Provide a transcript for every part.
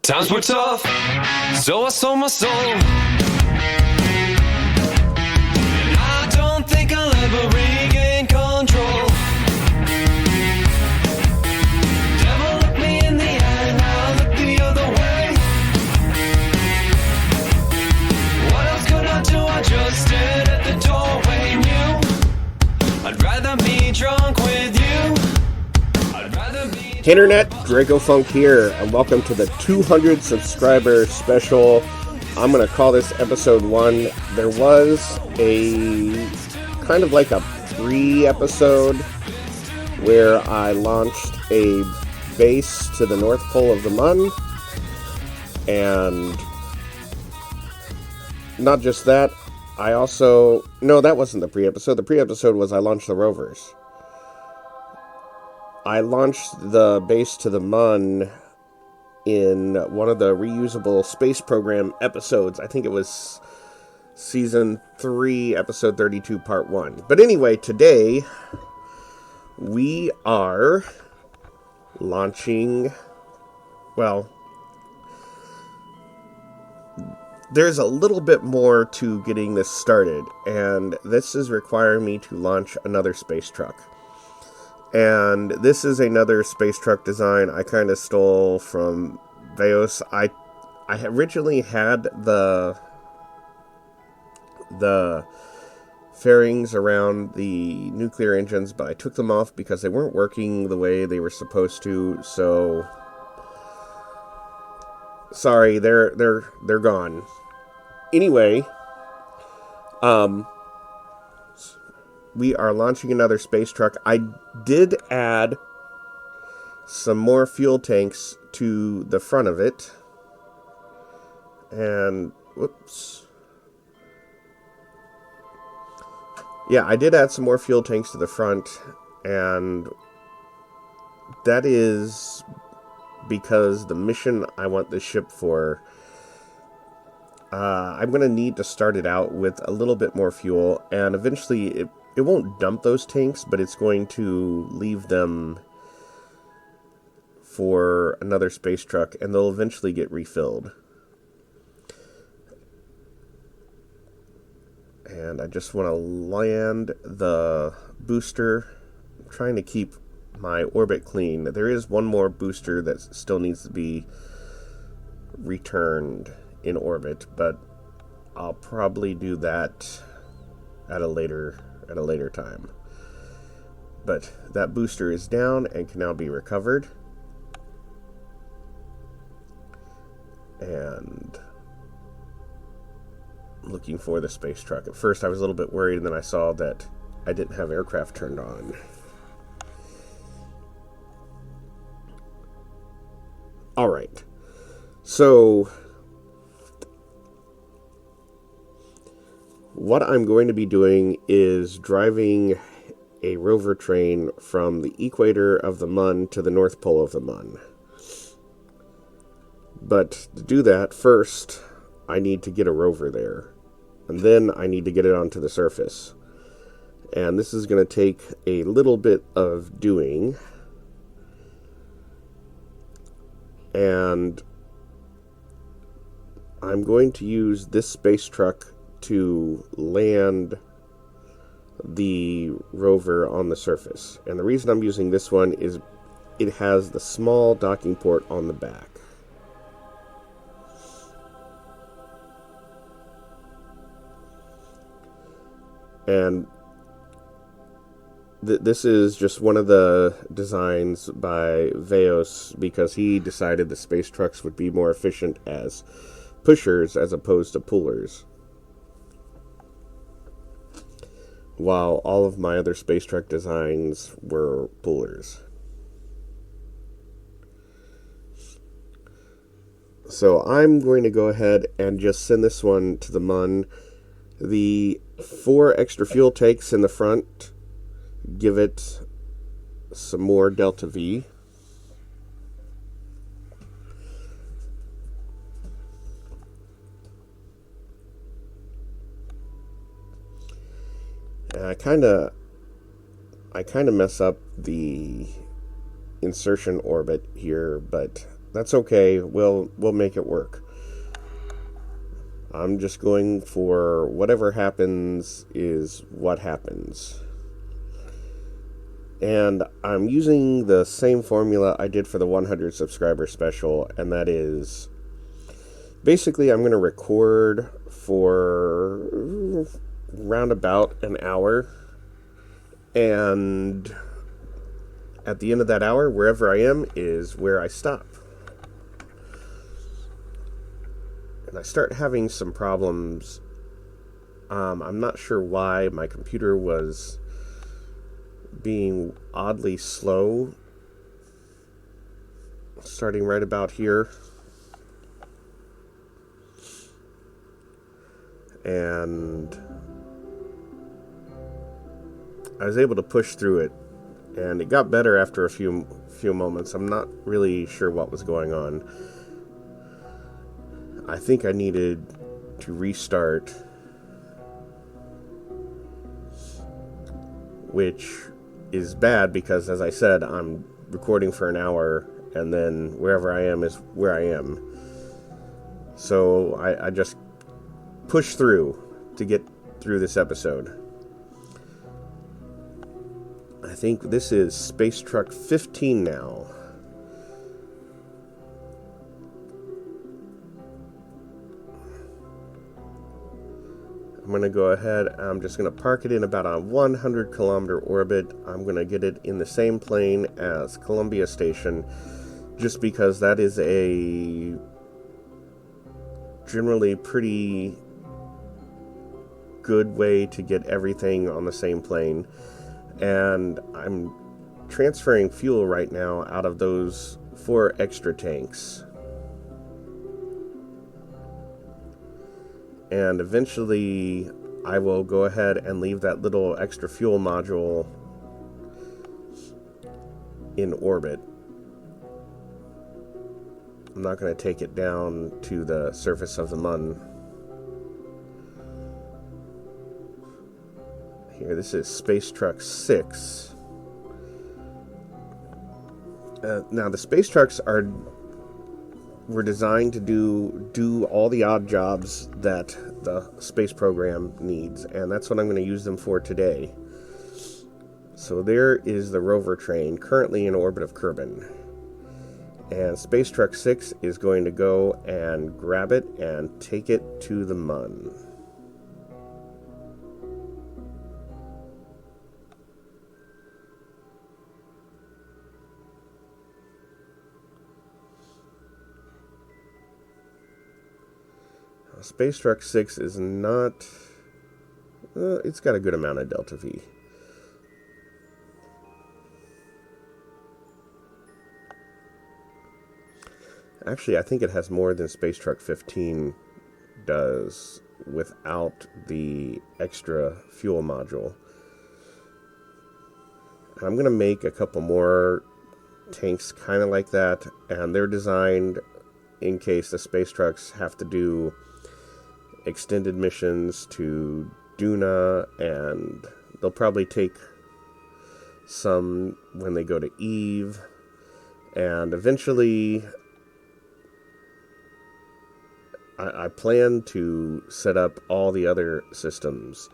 Times were tough, so I sold my soul. And I don't think I'll ever regain control. Devil looked me in the eye, now I look the other way. What else could I do? I just stared at the doorway, knew I'd rather be drunk with you. I'd rather be Hey Internet, Dracofunk here, and welcome to the 200 subscriber special. I'm going to call this episode 1. There was a kind of like a pre-episode where I launched a base to the North Pole of the Mun, and not just that, no, that wasn't the pre-episode. The pre-episode was I launched the rovers. I launched the base to the Mun in one of the reusable space program episodes. I think it was season 3, episode 32, part 1. But anyway, today we are launching, well, there's a little bit more to getting this started, and this is requiring me to launch another space truck. And this is another space truck design I kind of stole from Veos. I originally had the fairings around the nuclear engines, but I took them off because they weren't working the way they were supposed to. So sorry, they're gone. Anyway, we are launching another space truck. I did add some more fuel tanks to the front of it. And, whoops. Yeah, I did add some more fuel tanks to the front. And that is because the mission I want this ship for, I'm going to need to start it out with a little bit more fuel. And eventually it won't dump those tanks, but it's going to leave them for another space truck, and they'll eventually get refilled. And I just want to land the booster. I'm trying to keep my orbit clean. There is one more booster that still needs to be returned in orbit, but I'll probably do that at a later time. But that booster is down and can now be recovered. And looking for the space truck. At first I was a little bit worried, and then I saw that I didn't have aircraft turned on. Alright. So what I'm going to be doing is driving a rover train from the equator of the Mun to the North Pole of the Mun. But to do that, first, I need to get a rover there. And then I need to get it onto the surface. And this is going to take a little bit of doing. And I'm going to use this space truck to land the rover on the surface. And the reason I'm using this one is it has the small docking port on the back. And this is just one of the designs by Veos because he decided the space trucks would be more efficient as pushers as opposed to pullers, while all of my other space truck designs were pullers. So I'm going to go ahead and just send this one to the Mun. The 4 extra fuel tanks in the front give it some more delta V. And I kind of mess up the insertion orbit here, but That's okay. We'll make it work. I'm just going for whatever happens is what happens. And I'm using the same formula I did for the 100 subscriber special, and that is basically I'm going to record for round about an hour, and at the end of that hour, wherever I am is where I stop. And I start having some problems. I'm not sure why my computer was being oddly slow, starting right about here. And I was able to push through it, and it got better after a few moments. I'm not really sure what was going on. I think I needed to restart, which is bad because, as I said, I'm recording for an hour, and then wherever I am is where I am. So I just push through to get through this episode. I think this is Space Truck 15 now. I'm going to go ahead, I'm just going to park it in about a 100 kilometer orbit. I'm going to get it in the same plane as Columbia Station, just because that is a generally pretty good way to get everything on the same plane. And I'm transferring fuel right now out of those 4 extra tanks. And eventually I will go ahead and leave that little extra fuel module in orbit. I'm not going to take it down to the surface of the Mun. Here, this is Space Truck 6. Now, the space trucks were designed to do all the odd jobs that the space program needs, and that's what I'm going to use them for today. So there is the rover train, currently in orbit of Kerbin. And Space Truck 6 is going to go and grab it and take it to the Mun. Space Truck 6 is not... it's got a good amount of Delta V. Actually, I think it has more than Space Truck 15 does without the extra fuel module. I'm going to make a couple more tanks kind of like that, and they're designed in case the space trucks have to do extended missions to Duna, and they'll probably take some when they go to Eve, and eventually I plan to set up all the other systems.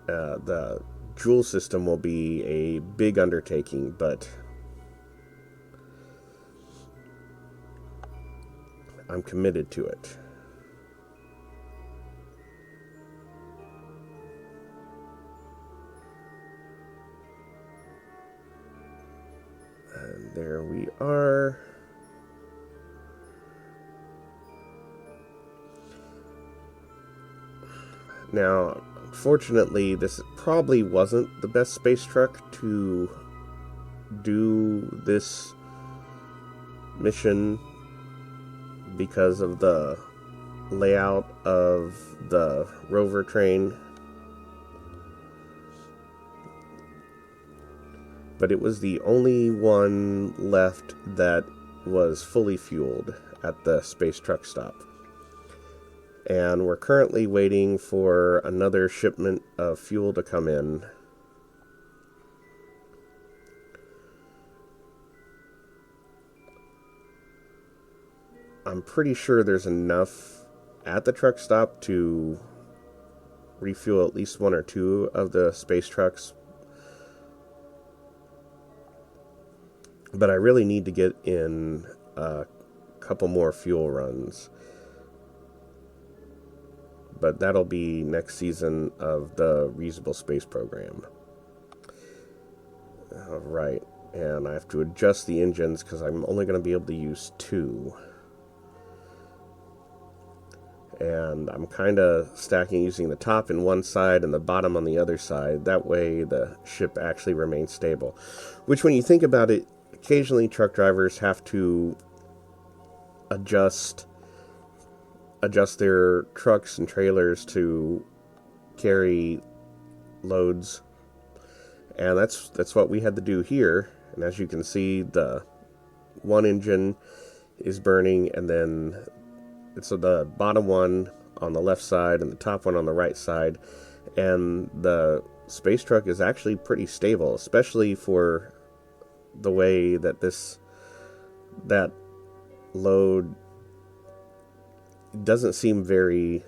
The Joule system will be a big undertaking, but I'm committed to it. And there we are. Now, unfortunately, this probably wasn't the best space truck to do this mission because of the layout of the rover train. But it was the only one left that was fully fueled at the space truck stop. And we're currently waiting for another shipment of fuel to come in. I'm pretty sure there's enough at the truck stop to refuel at least one or two of the space trucks. But I really need to get in a couple more fuel runs. But that'll be next season of the Reusable Space Program. Alright, and I have to adjust the engines because I'm only going to be able to use two. And I'm kind of stacking using the top in one side and the bottom on the other side. That way the ship actually remains stable. Which, when you think about it, occasionally truck drivers have to adjust their trucks and trailers to carry loads. And that's what we had to do here. And as you can see, the one engine is burning, and then it's the bottom one on the left side and the top one on the right side. And the space truck is actually pretty stable, especially for the way that that load doesn't seem very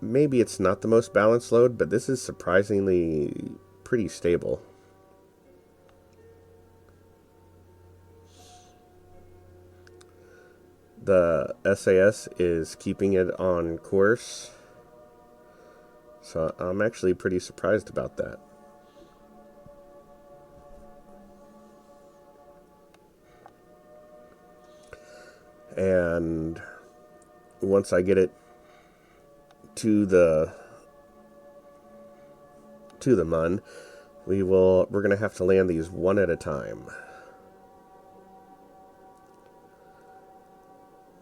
maybe it's not the most balanced load, but this is surprisingly pretty stable. The SAS is keeping it on course, so I'm actually pretty surprised about that. And once I get it to the MUN, we're going to have to land these one at a time.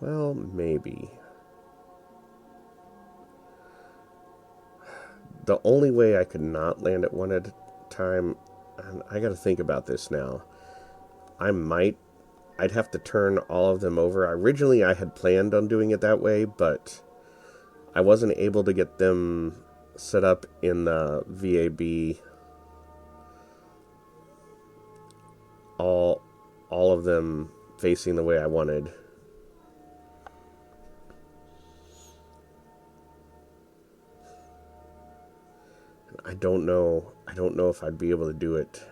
Well, maybe. The only way I could not land it one at a time, and I got to think about this now. I'd have to turn all of them over. Originally, I had planned on doing it that way, but I wasn't able to get them set up in the VAB. All of them facing the way I wanted. I don't know if I'd be able to do it.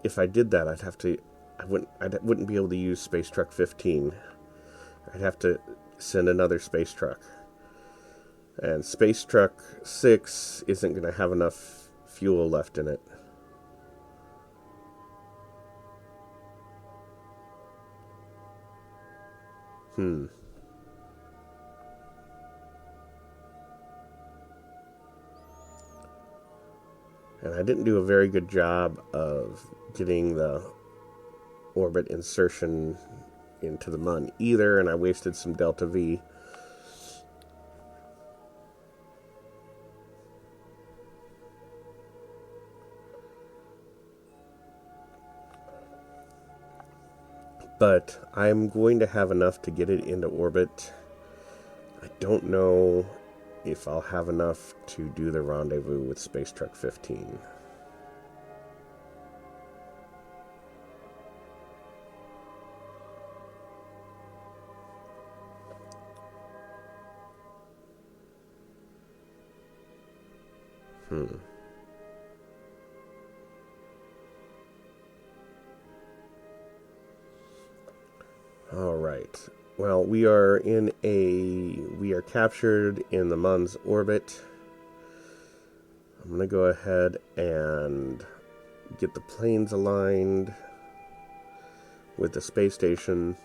If I did that, I wouldn't be able to use Space Truck 15. I'd have to send another space truck. And Space Truck 6 isn't going to have enough fuel left in it. And I didn't do a very good job of getting the orbit insertion into the MUN either, and I wasted some Delta V. But I'm going to have enough to get it into orbit. I don't know if I'll have enough to do the rendezvous with Space Truck 15. All right. Well, we are captured in the MUN's orbit. I'm going to go ahead and get the planes aligned with the space station,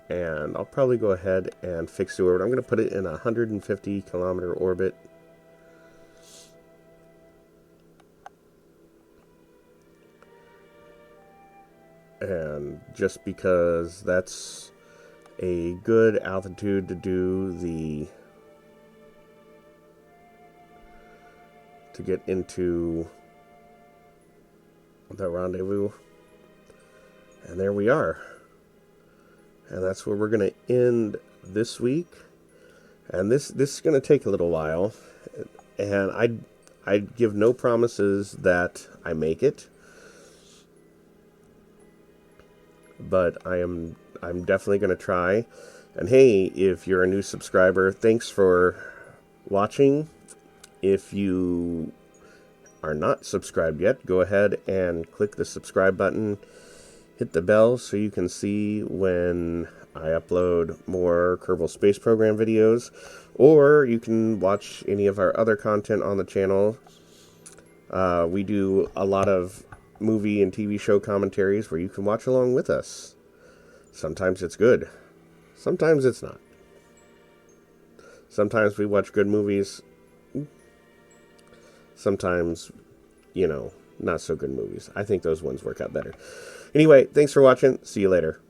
and I'll probably go ahead and fix the orbit. I'm going to put it in a 150 kilometer orbit. And just because that's a good altitude to get into the rendezvous. And there we are. And that's where we're going to end this week. And this is going to take a little while. and I give no promises that I make it, but I'm definitely going to try. And hey, if you're a new subscriber, thanks for watching. If you are not subscribed yet, go ahead and click the subscribe button. Hit the bell so you can see when I upload more Kerbal Space Program videos, or you can watch any of our other content on the channel. We do a lot of movie and TV show commentaries where you can watch along with us. Sometimes it's good. Sometimes it's not. Sometimes we watch good movies. Sometimes, not so good movies. I think those ones work out better. Anyway, thanks for watching. See you later.